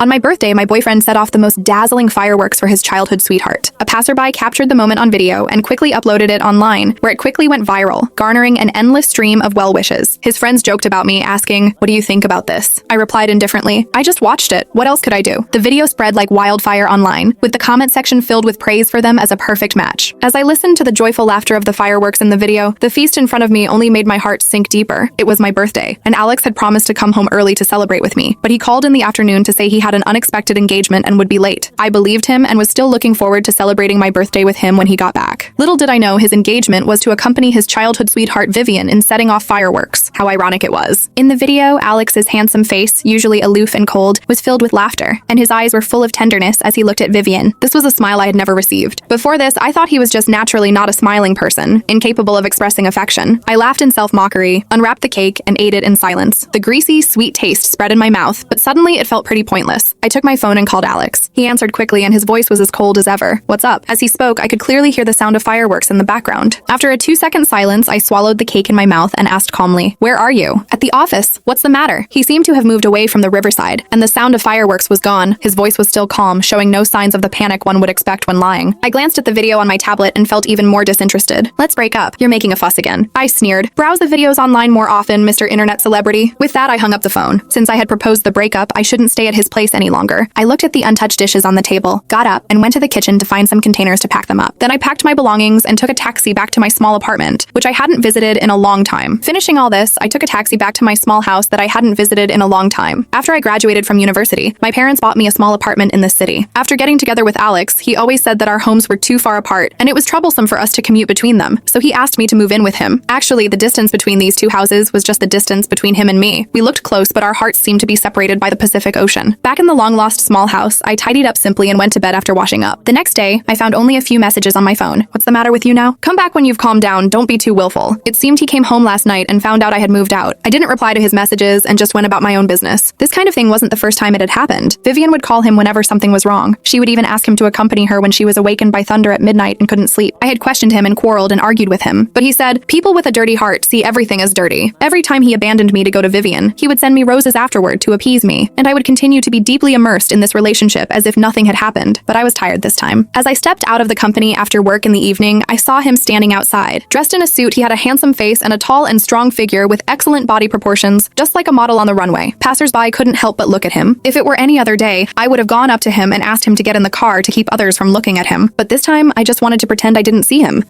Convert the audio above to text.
On my birthday, my boyfriend set off the most dazzling fireworks for his childhood sweetheart. A passerby captured the moment on video and quickly uploaded it online, where it quickly went viral, garnering an endless stream of well wishes. His friends joked about me, asking, "What do you think about this?" I replied indifferently, "I just watched it. What else could I do?" The video spread like wildfire online, with the comment section filled with praise for them as a perfect match. As I listened to the joyful laughter of the fireworks in the video, the feast in front of me only made my heart sink deeper. It was my birthday, and Alex had promised to come home early to celebrate with me, but he called in the afternoon to say he had an unexpected engagement and would be late. I believed him and was still looking forward to celebrating my birthday with him when he got back. Little did I know his engagement was to accompany his childhood sweetheart Vivian in setting off fireworks. How ironic it was. In the video, Alex's handsome face, usually aloof and cold, was filled with laughter, and his eyes were full of tenderness as he looked at Vivian. This was a smile I had never received. Before this, I thought he was just naturally not a smiling person, incapable of expressing affection. I laughed in self-mockery, unwrapped the cake, and ate it in silence. The greasy, sweet taste spread in my mouth, but suddenly it felt pretty pointless. I took my phone and called Alex. He answered quickly and his voice was as cold as ever. "What's up?" As he spoke, I could clearly hear the sound of fireworks in the background. After a 2-second silence, I swallowed the cake in my mouth and asked calmly, "Where are you?" "At the office. What's the matter?" He seemed to have moved away from the riverside, and the sound of fireworks was gone. His voice was still calm, showing no signs of the panic one would expect when lying. I glanced at the video on my tablet and felt even more disinterested. "Let's break up. You're making a fuss again." I sneered. "Browse the videos online more often, Mr. Internet Celebrity." With that, I hung up the phone. Since I had proposed the breakup, I shouldn't stay at his place any longer. I looked at the untouched dishes on the table, got up, and went to the kitchen to find some containers to pack them up. Then I packed my belongings and took a taxi back to my small apartment, which I hadn't visited in a long time. Finishing all this, I took a taxi back to my small house that I hadn't visited in a long time. After I graduated from university, my parents bought me a small apartment in this city. After getting together with Alex, he always said that our homes were too far apart, and it was troublesome for us to commute between them, so he asked me to move in with him. Actually, the distance between these two houses was just the distance between him and me. We looked close, but our hearts seemed to be separated by the Pacific Ocean. Back in the long-lost small house, I tidied up simply and went to bed after washing up. The next day, I found only a few messages on my phone. "What's the matter with you now? Come back when you've calmed down, don't be too willful." It seemed he came home last night and found out I had moved out. I didn't reply to his messages and just went about my own business. This kind of thing wasn't the first time it had happened. Vivian would call him whenever something was wrong. She would even ask him to accompany her when she was awakened by thunder at midnight and couldn't sleep. I had questioned him and quarreled and argued with him, but he said, "People with a dirty heart see everything as dirty." Every time he abandoned me to go to Vivian, he would send me roses afterward to appease me, and I would continue to be deeply immersed in this relationship as if nothing had happened, but I was tired this time. As I stepped out of the company after work in the evening, I saw him standing outside. Dressed in a suit, he had a handsome face and a tall and strong figure with excellent body proportions, just like a model on the runway. Passers-by couldn't help but look at him. If it were any other day, I would have gone up to him and asked him to get in the car to keep others from looking at him, but this time I just wanted to pretend I didn't see him.